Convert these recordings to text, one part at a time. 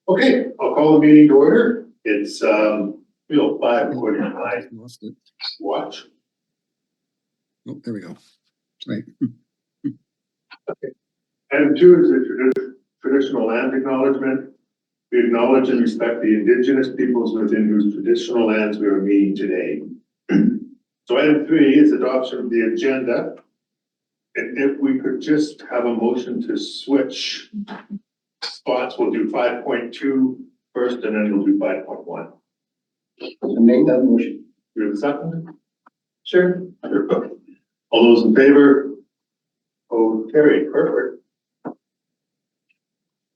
Okay, I'll call the meeting to order. It's 3:05 according to my Lost it. watch. Oh, there we go. Right. Item 2 is the traditional land acknowledgement. We acknowledge and respect the indigenous peoples within whose traditional lands we are meeting today. So item 3 is adoption of the agenda. And if we could just have a motion to switch spots, we'll do 5.2 first and then we'll do 5.1. Make that motion. Do you have a second? Sure. All those in favor? Oh, carried, perfect.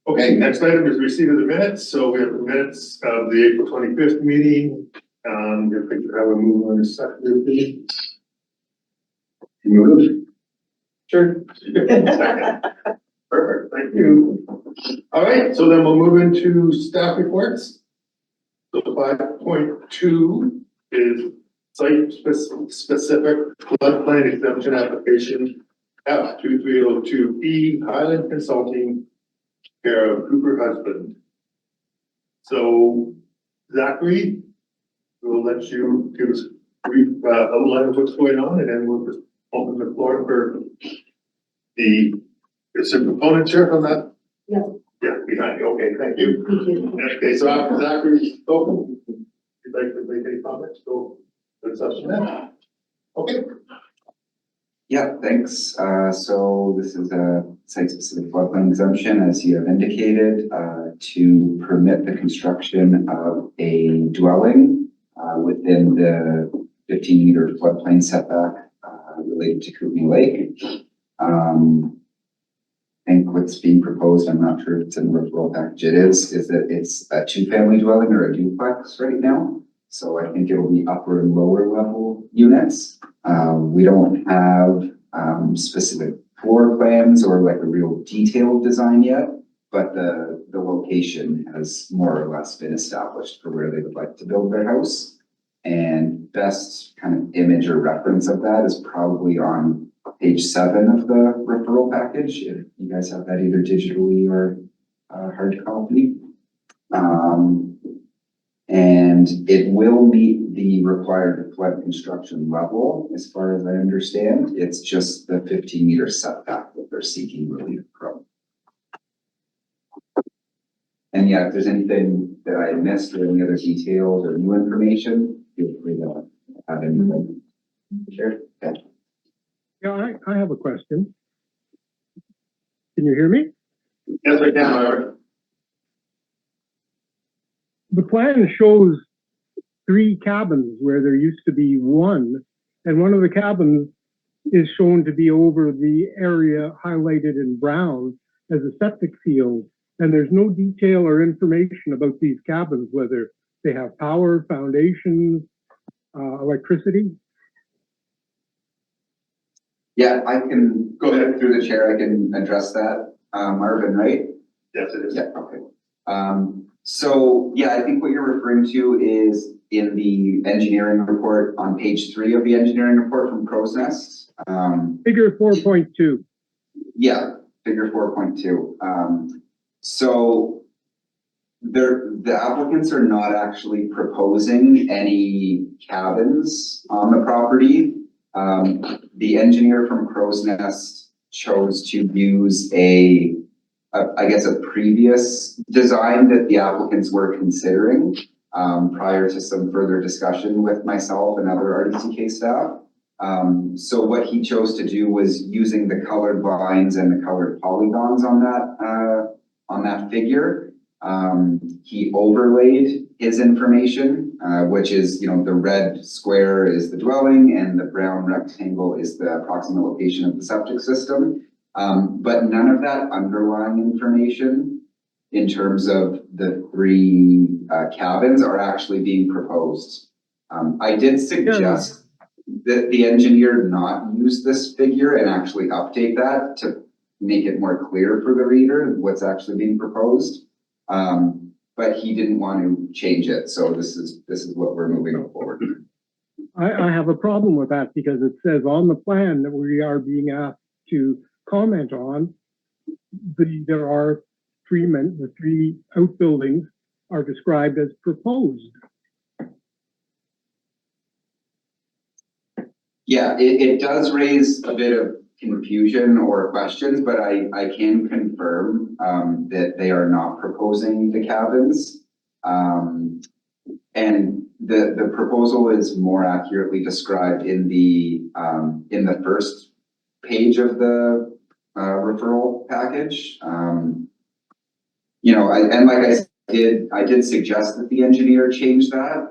Okay, next item is receipt of the minutes. So we have the minutes of the April 25th meeting. If we could have a move on a second, please. Move. Sure. Perfect, thank you. All right, so then we'll move into staff reports. So 5.2 is site-specific floodplain exemption application F2302E Highland Consulting, care of Cooper Husband. So Zachary, we'll let you give us a brief outline of what's going on, and then we'll just open the floor for the component chair on that. Yeah. Yeah, behind you. Okay, thank you. Okay, so after Zachary's spoken, if you'd like to make any comments, go. Let's up to that. Okay. Yeah, thanks. So this is a site-specific floodplain exemption, as you have indicated, to permit the construction of a dwelling within the 15-meter floodplain setback related to Kootenai Lake. I think what's being proposed, I'm not sure if it's in the referral package, it is that it's a 2-family dwelling or a duplex right now. So I think it'll be upper and lower level units. We don't have specific floor plans or like a real detailed design yet, but the location has more or less been established for where they would like to build their house. And best kind of image or reference of that is probably on page 7 of the referral package, if you guys have that either digitally or hard copy. And it will meet the required flood construction level, as far as I understand. It's just the 15-meter setback that they're seeking relief from. And yeah, if there's anything that I missed or any other details or new information, feel free to have anything. Sure. Okay. Yeah, I have a question. Can you hear me? Yes, I can, Robert. The plan shows 3 cabins where there used to be 1, and one of the cabins is shown to be over the area highlighted in brown as a septic field, and there's no detail or information about these cabins, whether they have power, foundations, electricity. Yeah, I can go ahead through the chair. I can address that. Marvin, right? Yes, it is. Yeah, okay. So yeah, I think what you're referring to is in the engineering report on page 3 of the engineering report from Crow's Nest. Figure 4.2. Yeah, figure 4.2. So the applicants are not actually proposing any cabins on the property. The engineer from Crow's Nest chose to use I guess a previous design that the applicants were considering prior to some further discussion with myself and other RDCK staff. So what he chose to do was using the colored lines and the colored polygons on that figure. He overlaid his information, which is, the red square is the dwelling and the brown rectangle is the approximate location of the septic system. But none of that underlying information in terms of the 3 cabins are actually being proposed. I did suggest that the engineer not use this figure and actually update that to make it more clear for the reader what's actually being proposed. But he didn't want to change it. So this is what we're moving forward. I have a problem with that because it says on the plan that we are being asked to comment on, there are the three outbuildings are described as proposed. Yeah, it does raise a bit of confusion or questions, but I can confirm that they are not proposing the cabins. And the proposal is more accurately described in the first page of the referral package. You know, and like I did suggest that the engineer change that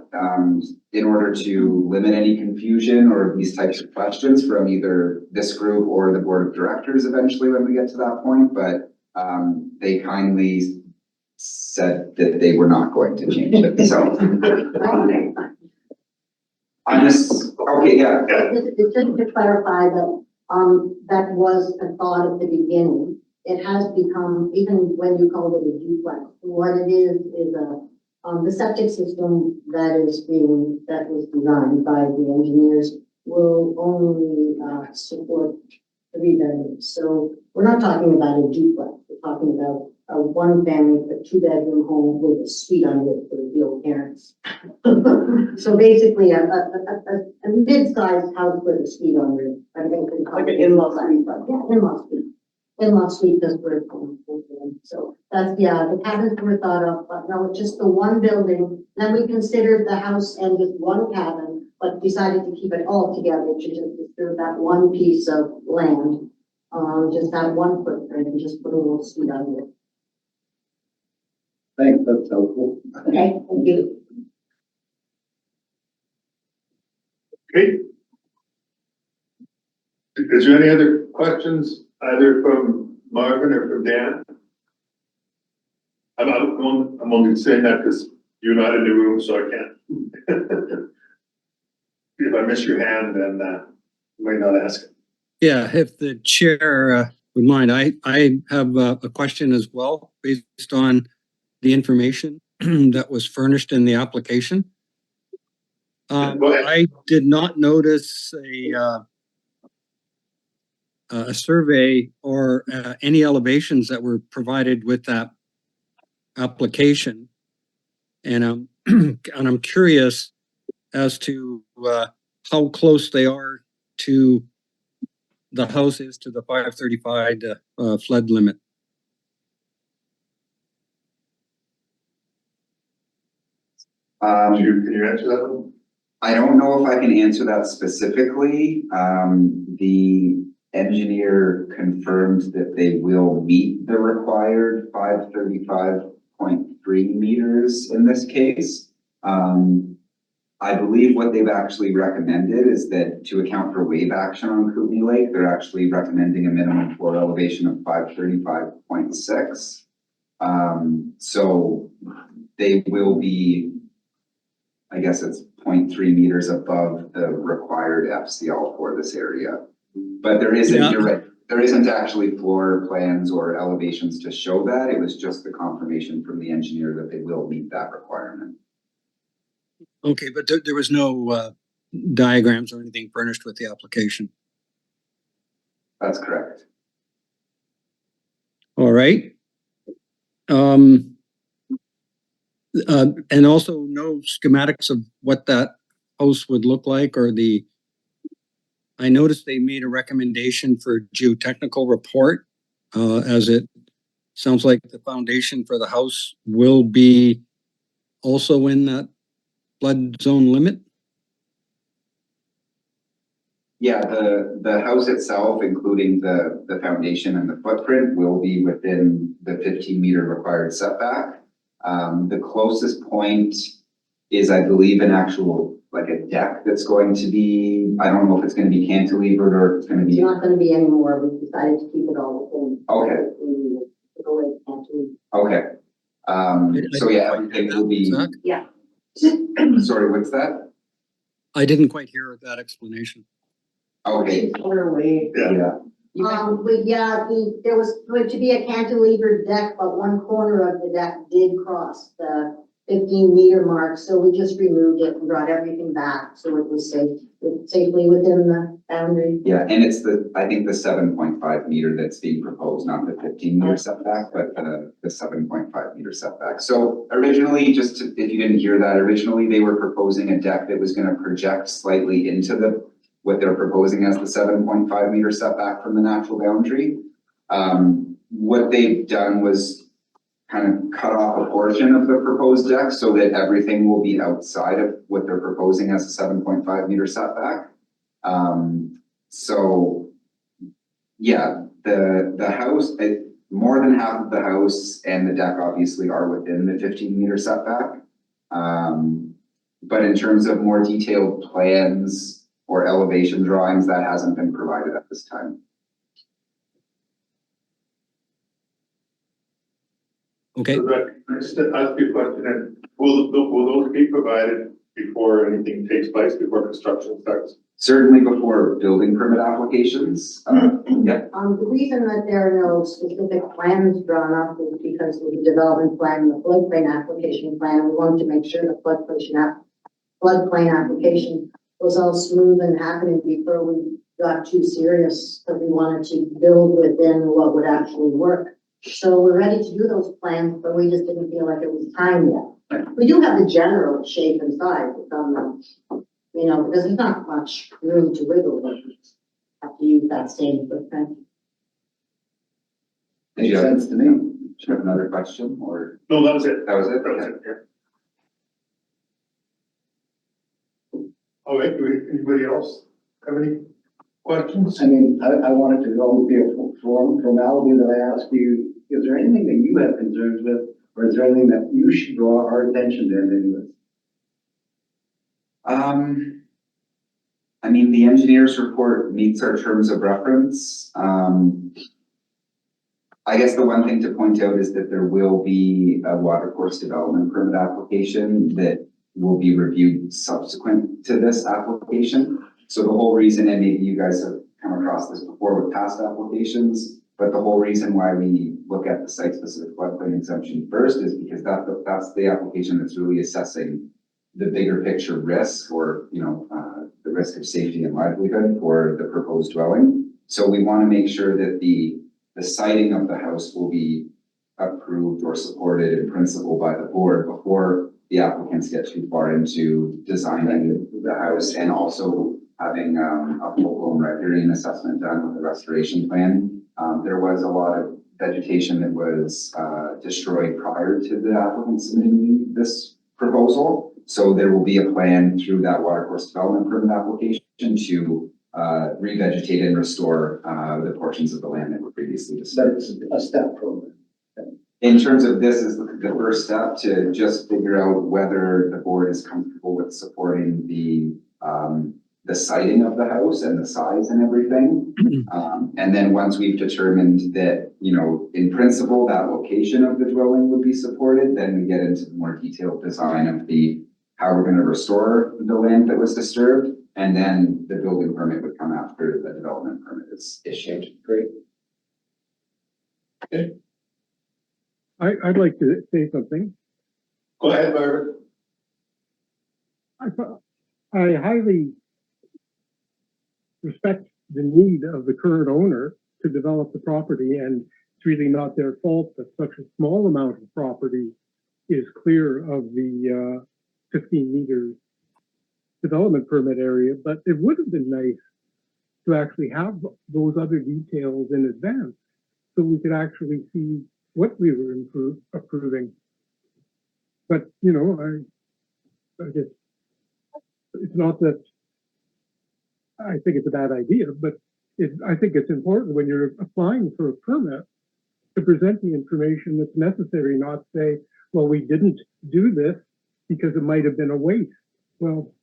in order to limit any confusion or these types of questions from either this group or the board of directors eventually when we get to that point, but they kindly said that they were not going to change it, so. On this, okay, yeah. Just to clarify that, that was a thought at the beginning. It has become, even when you called it a duplex, what it is the septic system that was designed by the engineers will only support 3 bedrooms. So we're not talking about a duplex. We're talking about a 1-family, a 2-bedroom home with a suite under it for the real parents. So basically, a mid-sized house with a suite under it. I think Like an in-law suite. Yeah, in-law suite. In-law suite is where it's going. So that's, yeah, the cabins were thought of, but no, just the one building. Then we considered the house and just one cabin, but decided to keep it all together to just disturb that one piece of land. Just that one footprint and just put a little suite under it. Thanks, that's helpful. Okay, thank you. Okay. Is there any other questions either from Marvin or from Dan? I'm only saying that because you're not in the room, so I can't. If I miss your hand, then you might not ask it. Yeah, if the chair would mind, I have a question as well based on the information that was furnished in the application. Go ahead. I did not notice a survey or any elevations that were provided with that application, and I'm curious as to how close they are to the house is to the 535 flood limit. Can you answer that one? I don't know if I can answer that specifically. The engineer confirmed that they will meet the required 535.3 meters in this case. I believe what they've actually recommended is that to account for wave action on Kootenai Lake, they're actually recommending a minimum floor elevation of 535.6. So they will be, I guess it's 0.3 meters above the required FCL for this area. But there isn't, Yeah. you're right, there isn't actually floor plans or elevations to show that. It was just the confirmation from the engineer that they will meet that requirement. Okay, but there was no diagrams or anything furnished with the application. That's correct. All right. And also no schematics of what that house would look like, or I noticed they made a recommendation for geotechnical report, as it sounds like the foundation for the house will be also in that flood zone limit. Yeah, the house itself, including the foundation and the footprint, will be within the 15-meter required setback. The closest point is, I believe, an actual, like a deck that's going to be, I don't know if it's going to be cantilevered or if it's going to It's be. not gonna be anymore. We decided to keep it all within. Okay, okay. So yeah, everything will be, Zach? Yeah. sorry, what's that? I didn't quite hear that explanation. Okay, Away. Yeah. yeah, There was going to be a cantilever deck, but one corner of the deck did cross the 15-meter mark, so we just removed it and brought everything back, so it was safely within the boundary. Yeah, and it's I think the 7.5 meter that's being proposed, not the 15-meter setback, but the 7.5 meter setback. So originally, if you didn't hear that, originally they were proposing a deck that was gonna project slightly into what they're proposing as the 7.5 meter setback from the natural boundary. What they've done was kind of cut off a portion of the proposed deck so that everything will be outside of what they're proposing as a 7.5 meter setback. So yeah, the house, more than half of the house and the deck obviously are within the 15-meter setback. But in terms of more detailed plans or elevation drawings, that hasn't been provided at this time. Okay, So that, I just ask you a question, and will those be provided before anything takes place, before construction starts? Certainly before building permit applications. Yeah, The reason that there are no specific plans drawn up is because of the development plan and the floodplain application plan. We wanted to make sure the floodplain application was all smooth and happening before we got too serious, because we wanted to build within what would actually work. So we're ready to do those plans, but we just didn't feel like it was time yet. We do have the general shape and size, it's on the, because there's not much room to wiggle with. Have to use that same footprint. did you have, Makes sense to me. do you have another question or No, that was it. that was it? That was Okay. it, yeah. All right, anybody else have any questions? I mean, I wanted to always be a formality that I ask you, is there anything that you have concerns with, or is there anything that you should draw our attention to in any of this? I mean, the engineer's report meets our terms of reference. I guess the one thing to point out is that there will be a watercourse development permit application that will be reviewed subsequent to this application. So the whole reason, and maybe you guys have come across this before with past applications, but the whole reason why we look at the site-specific floodplain exemption first is because that's the application that's really assessing the bigger picture risk, or the risk of safety and livelihood for the proposed dwelling. So we want to make sure that the siting of the house will be approved or supported in principle by the board before the applicants get too far into designing the house, and also having a full-blown riparian assessment done with the restoration plan. There was a lot of vegetation that was destroyed prior to the applicant submitting this proposal. So there will be a plan through that watercourse development permit application to revegetate and restore the portions of the land that were previously disturbed. That's a step program. In terms of this is the first step to just figure out whether the board is comfortable with supporting the siting of the house and the size and everything. And then once we've determined that, in principle, that location of the dwelling would be supported, then we get into the more detailed design of how we're going to restore the land that was disturbed. And then the building permit would come after the development permit is issued. Great. I'd like to say something. Go ahead, Margaret. I highly respect the need of the current owner to develop the property, and it's really not their fault that such a small amount of property is clear of the 15-meter development permit area, but it would have been nice to actually have those other details in advance so we could actually see what we were approving. But, I guess it's not that I think it's a bad idea, but I think it's important when you're applying for a permit to present the information that's necessary, not say, well, we didn't do this because it might have been a waste. Well,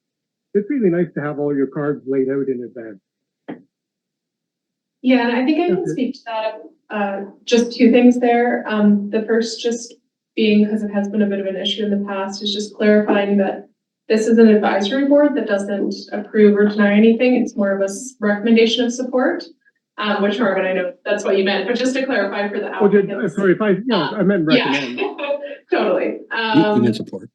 it's really nice to have all your cards laid out in advance. Yeah, and I think I can speak to that. Just two things there. The first just being, because it has been a bit of an issue in the past, is just clarifying that this is an advisory board that doesn't approve or deny anything. It's more of a recommendation of support, which Marvin, I know that's what you meant, but just to clarify for the applicants. Sorry, I meant recommend. Yeah. Totally. You meant support.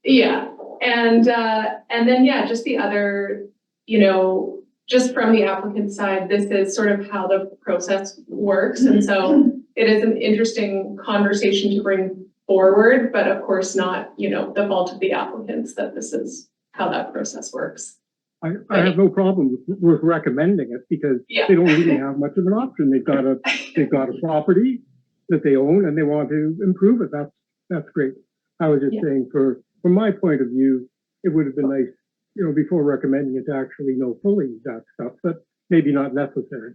Yeah, and then, yeah, just the other, just from the applicant side, this is sort of how the process works. And so it is an interesting conversation to bring forward, but of course not, the fault of the applicants that this is how that process works. I have no problem with recommending it because Yeah. they don't really have much of an option. They've got a property that they own and they want to improve it. That's great. I was just saying from my point of view, it would have been nice, before recommending it to actually know fully that stuff, but maybe not necessary.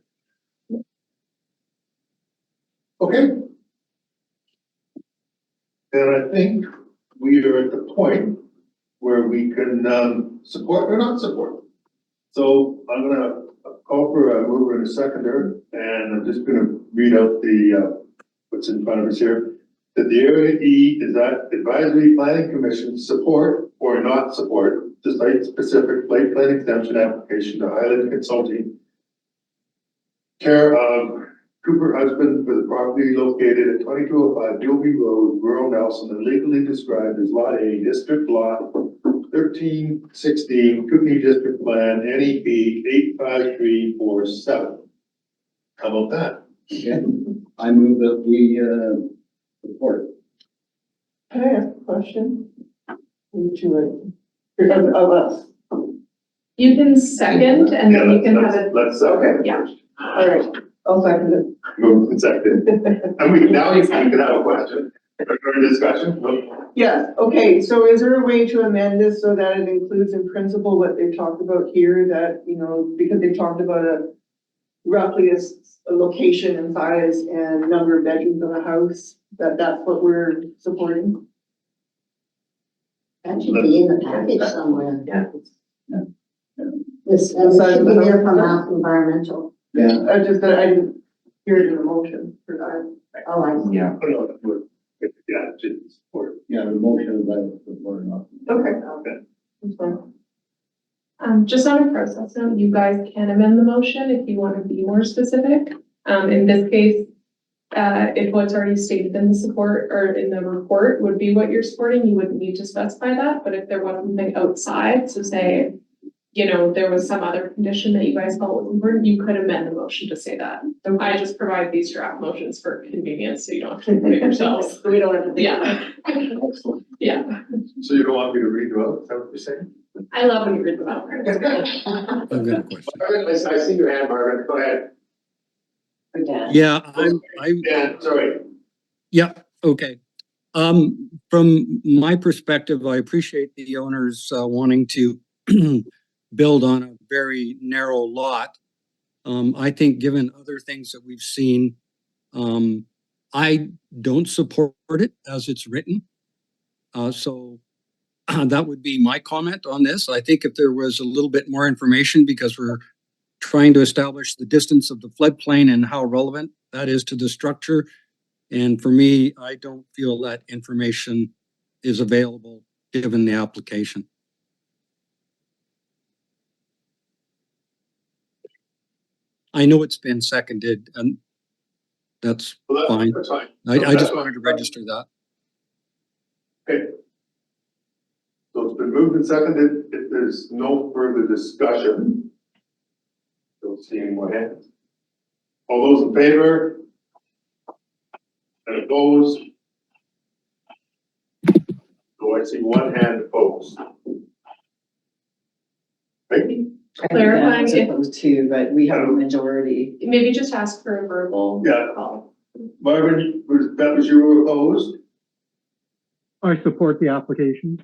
Okay. And I think we are at the point where we can support or not support. So I'm gonna call for a mover and a seconder, and I'm just gonna read out the what's in front of us here. That the Area E is that Advisory Planning Commission support or not support the site-specific flood plain exemption application to Highland Consulting, care of Cooper Husband for the property located at 2205 Gilby Road, rural Nelson, and legally described as Lot A, District Lot 1316, Cookie District Plan, NEP 85347. How about that? Yeah, I move that we, support. Can I ask a question? Of us. You can second and then you can have it. Let's Okay. Yeah. All right, I'll second it. move and second. And now you can have a question or discussion. Yes, okay, so is there a way to amend this so that it includes in principle what they've talked about here, that, because they've talked about roughly a location and size and number of bedrooms in a house, that's what we're supporting? That should be in the package somewhere. Yeah. This should be there from Mass Environmental. Yeah, I didn't hear it in the motion for that. Oh, I see. yeah, Yeah, just support. yeah, the motion by the support or not. Okay. Okay. That's fine. Just on a process note, you guys can amend the motion if you want to be more specific. In this case, if what's already stated in the support or in the report would be what you're supporting, you wouldn't need to specify that. But if there was something outside, so say, there was some other condition that you guys felt was important, you could amend the motion to say that. So I just provide these draft motions for convenience, so you don't have to do it yourselves. So we don't have to think about Yeah. it. Yeah. So you don't want me to read them out? Is that what you're saying? I love when you read them out. I've got a question. I see your hand, Margaret. Go ahead. Yeah, Dan, sorry. yeah, okay. From my perspective, I appreciate the owners wanting to build on a very narrow lot. I think given other things that we've seen, I don't support it as it's written. So that would be my comment on this. I think if there was a little bit more information, because we're trying to establish the distance of the floodplain and how relevant that is to the structure. And for me, I don't feel that information is available given the application. I know it's been seconded and that's Well, fine. That's fine. I just wanted to register that. Okay. So it's been moved and seconded. If there's no further discussion, don't see any more hands. All those in favor? And opposed? So I see one hand opposed. Becky? Clarifying if- Opposed to, but we have a majority. Maybe just ask for a verbal Yeah. call. Marvin, that was you opposed? I support the application.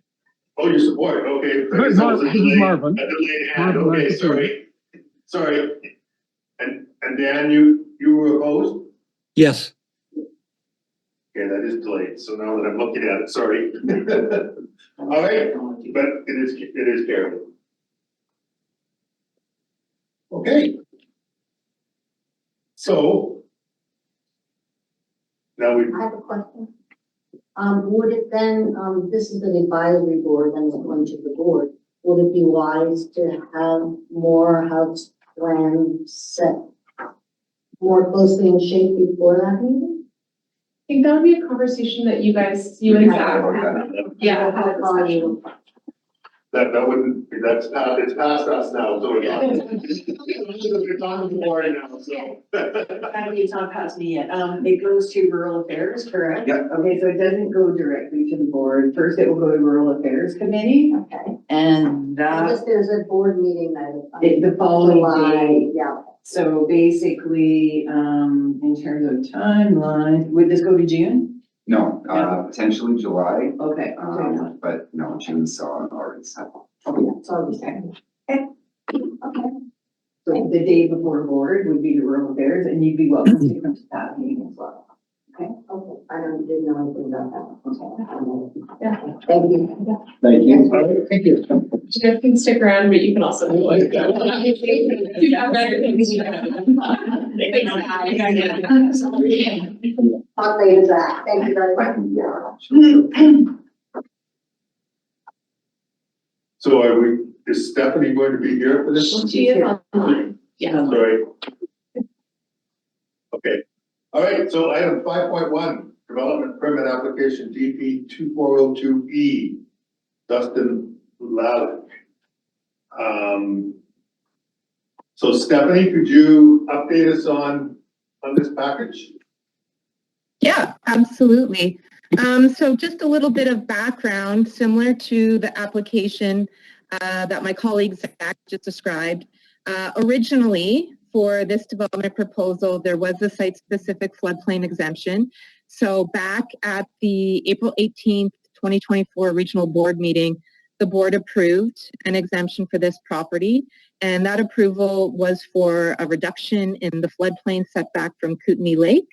Oh, you support, okay. This is Marvin. A delayed hand, Marvin, I okay, support. sorry. And Dan, you were opposed? Yes, Okay, that is delayed, so now that I'm looking at it, sorry. All right, but it is carried. Okay. So. Now we, I have a question. Would it then, this is an advisory board and it's going to the board, would it be wise to have more house plans set more closely in shape before that meeting? think that would be a conversation that you guys, you and Zach. Yeah. Have a call you. That wouldn't, it's past us now, so it's on the board now, so. Actually, it's not past me yet. It goes to rural affairs, correct? Yep. Okay, so it doesn't go directly to the board. First, it will go to rural affairs committee, Okay. and I that, guess there's a board meeting that. the following July, day. yeah. So basically, in terms of timeline, would this go to June? No, potentially July, Okay, okay. but no, June's already set. Okay, that's all we said. Okay. Okay. So the day before board would be the rural affairs, and you'd be welcome to come to that meeting as well. Okay, I didn't know anything about that. Okay. Yeah. Thank you. Thank you. Thank you. You guys can stick around, but you can also go. You have better things to do. Talk later, Zach. Thank you very much. So is Stephanie going to be here for this one? She is online, yeah. Sorry. Okay, all right, so item 5.1, development permit application DP 2402E, Dustin Lalick. So Stephanie, could you update us on this package? Yeah, absolutely. So just a little bit of background, similar to the application that my colleague Zach just described. Originally, for this development proposal, there was a site-specific floodplain exemption. So back at the April 18th, 2024 regional board meeting, the board approved an exemption for this property. And that approval was for a reduction in the floodplain setback from Kootenai Lake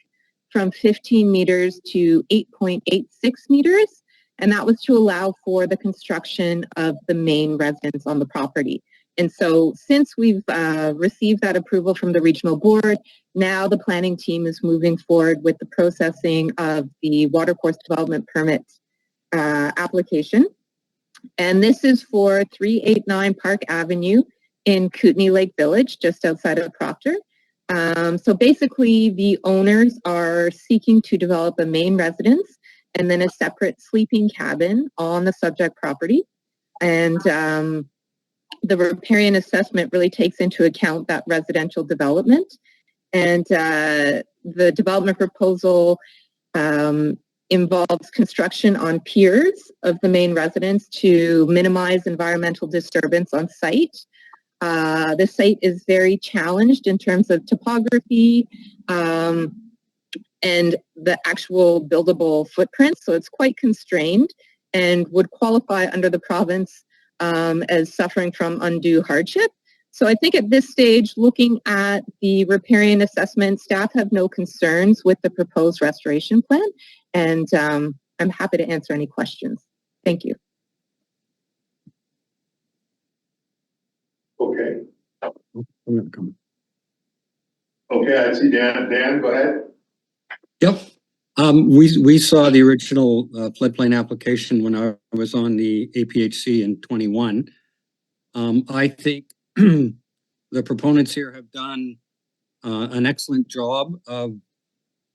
from 15 meters to 8.86 meters. And that was to allow for the construction of the main residence on the property. And so since we've received that approval from the regional board, now the planning team is moving forward with the processing of the watercourse development permit application. And this is for 389 Park Avenue in Kootenai Lake Village, just outside of Proctor. So basically, the owners are seeking to develop a main residence and then a separate sleeping cabin on the subject property. And the riparian assessment really takes into account that residential development. And the development proposal involves construction on piers of the main residence to minimize environmental disturbance on site. The site is very challenged in terms of topography and the actual buildable footprint, so it's quite constrained and would qualify under the province as suffering from undue hardship. So I think at this stage, looking at the riparian assessment, staff have no concerns with the proposed restoration plan, and I'm happy to answer any questions. Thank you. Okay, I'm gonna come. okay, I see Dan. Dan, go ahead. Yep. We saw the original floodplain application when I was on the APHC in 21. I think the proponents here have done an excellent job of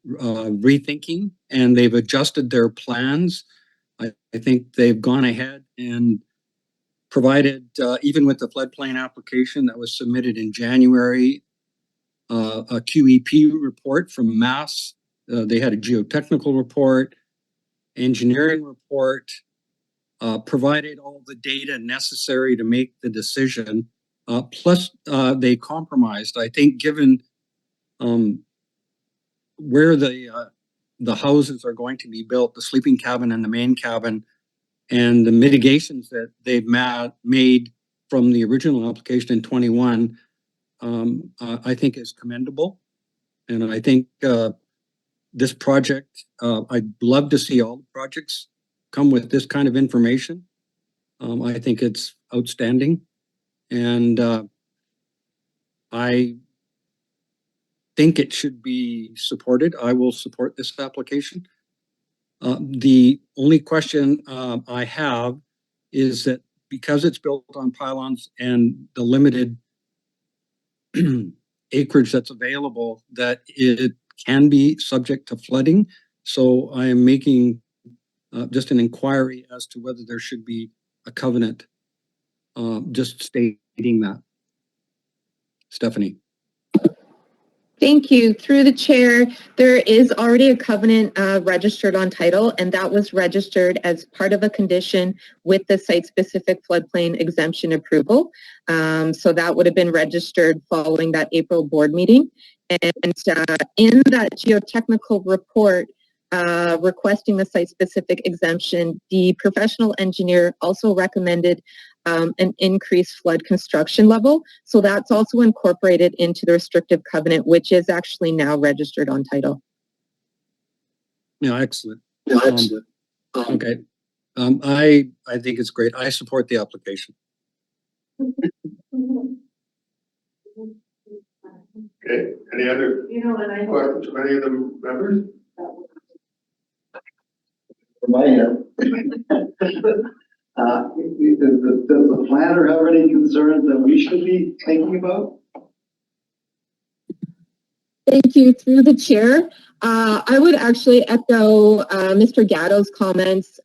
rethinking, and they've adjusted their plans. I think they've gone ahead and provided, even with the floodplain application that was submitted in January, a QEP report from Mass. They had a geotechnical report, engineering report, provided all the data necessary to make the decision. Plus, they compromised. I think, given where the houses are going to be built, the sleeping cabin and the main cabin, and the mitigations that they've made from the original application in 21, I think is commendable. And I think this project, I'd love to see all the projects come with this kind of information. I think it's outstanding. And I think it should be supported. I will support this application. The only question I have is that because it's built on pylons and the limited acreage that's available, that it can be subject to flooding. So I am making just an inquiry as to whether there should be a covenant. Just stating that. Stephanie. Thank you. Through the chair, there is already a covenant registered on title, and that was registered as part of a condition with the site-specific floodplain exemption approval. So that would have been registered following that April board meeting. And in that geotechnical report requesting the site-specific exemption, the professional engineer also recommended an increased flood construction level. So that's also incorporated into the restrictive covenant, which is actually now registered on title. Yeah, excellent. Okay. I think it's great. I support the application. Okay, any other questions from any of the members? My hand. Does the planner have any concerns that we should be thinking about? Thank you. Through the chair, I would actually echo Mr. Gatto's comments.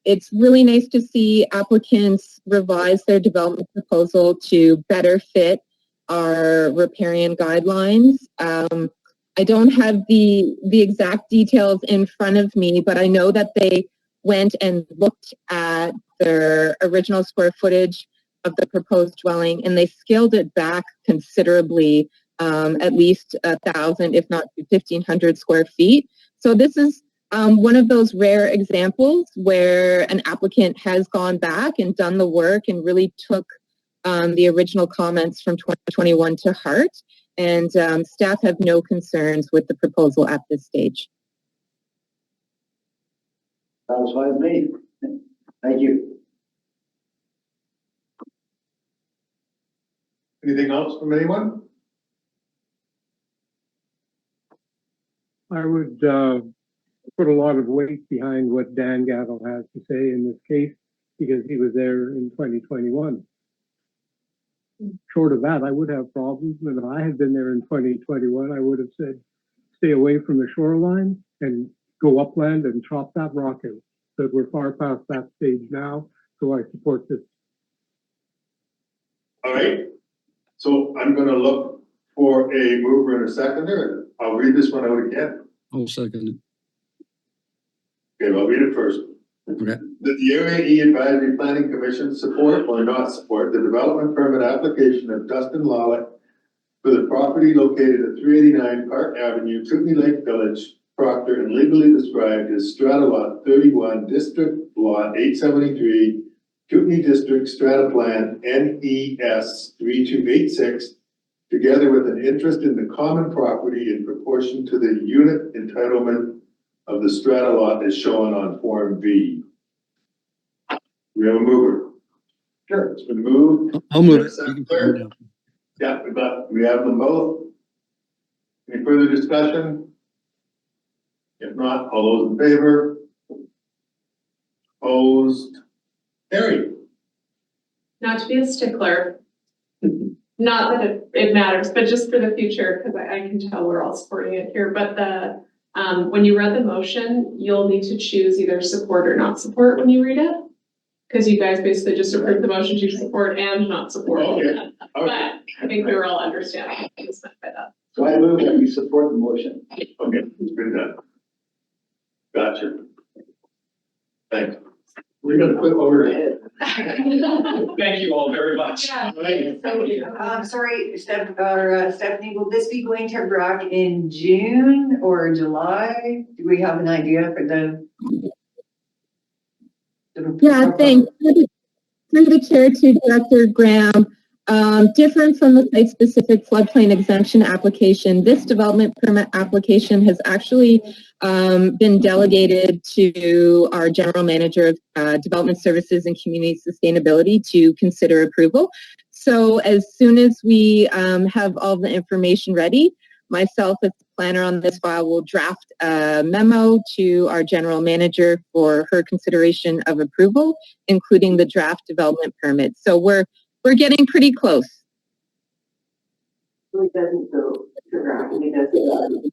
It's really nice to see applicants revise their development proposal to better fit our riparian guidelines. I don't have the exact details in front of me, but I know that they went and looked at their original square footage of the proposed dwelling, and they scaled it back considerably, at least 1,000, if not 1,500 square feet. So this is one of those rare examples where an applicant has gone back and done the work and really took the original comments from 2021 to heart. And staff have no concerns with the proposal at this stage. Satisfied me. Thank you. Anything else from anyone? I would put a lot of weight behind what Dan Gatto has to say in this case because he was there in 2021. Short of that, I would have problems. And if I had been there in 2021, I would have said, stay away from the shoreline and go upland and chop that rock out. But we're far past that stage now, so I support this. All right, so I'm gonna look for a mover and a seconder. I'll read this one out again. I'll second it. Okay, I'll read it first. Okay. That the Area E Advisory Planning Commission support or not support the development permit application of Dustin Lawlett for the property located at 389 Park Avenue, Kootenai Lake Village, Proctor, and legally described as Strata Lot 31, District Lot 873, Kootenai District Strata Plan NES 3286, together with an interest in the common property in proportion to the unit entitlement of the strata lot as shown on Form V. We have a mover. Sure. It's been moved. I'll move it. Second, You can put it down. Yeah, we have them both. Any further discussion? If not, all those in favor? Opposed? Carried. Not to be a stickler, not that it matters, but just for the future, because I can tell we're all supporting it here, but when you read the motion, you'll need to choose either support or not support when you read it. Because you guys basically just approved the motion to support and not support. Okay. But I think we were all understanding what was meant by that. So I move that we support the motion. Okay, it's been done. Gotcha. Thanks. We're gonna put over ahead. Thank you all very much. Yeah. Right. Sorry, Stephanie, will this be going to RAC in June or July? Do we have an idea for the? Yeah, thanks. Through the chair to Director Graham, different from the site-specific floodplain exemption application, this development permit application has actually been delegated to our General Manager of Development Services and Community Sustainability to consider approval. So as soon as we have all the information ready, myself as the planner on this file will draft a memo to our general manager for her consideration of approval, including the draft development permit. So we're getting pretty close. It doesn't go to RAC, it doesn't.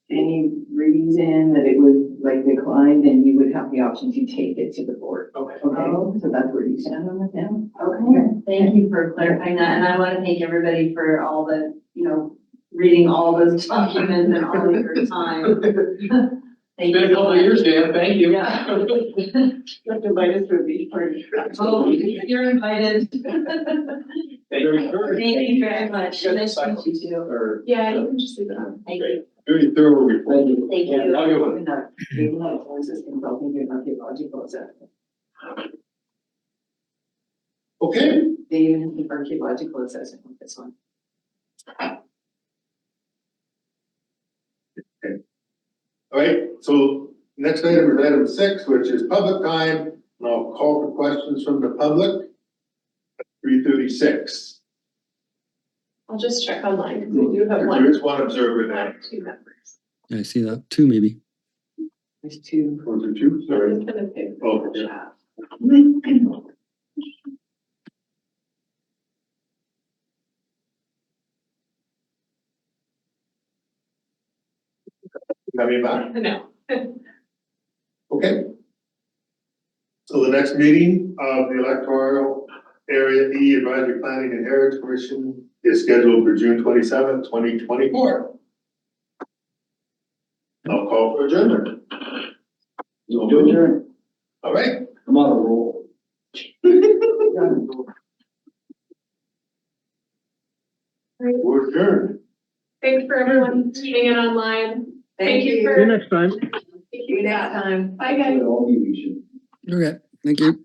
Any reason that it would like decline, then you would have the option to take it to the board. Okay. Okay, so that's where you stand on it now? Okay, thank you for clarifying that, and I want to thank everybody for all the, reading all those documents and all of your time. Thank Been a you. couple of years, Dan, thank you. Yeah. You have to invite us to a beach party. Oh, you're invited. Thank you. Thank you very much. You got the Nice to meet you too. Or Yeah, you can just leave it on. Thank you. very thorough report. Thank you. Thank you. Now you're- Even though it's just involving your archaeological assessment. Okay, They even have the archaeological assessment with this one. All right, so next item is item 6, which is public time, and I'll call for questions from the public. 3:36. I'll just check online, because we do have There one. is one observer there. 2 members. I see that too, maybe. There's two. Was there 2? Sorry. It's kind of big. Oh, yeah. Coming back? No. Okay. So the next meeting of the electoral Area E Advisory Planning and Heritage Commission is scheduled for June 27th, 2024. I'll call for adjournment. All right, I'm on a roll. we're adjourned. Thanks for everyone tuning in online. Thank you See you for. next time. Thank See you next time. Bye, guys. All meetings should Okay, thank you.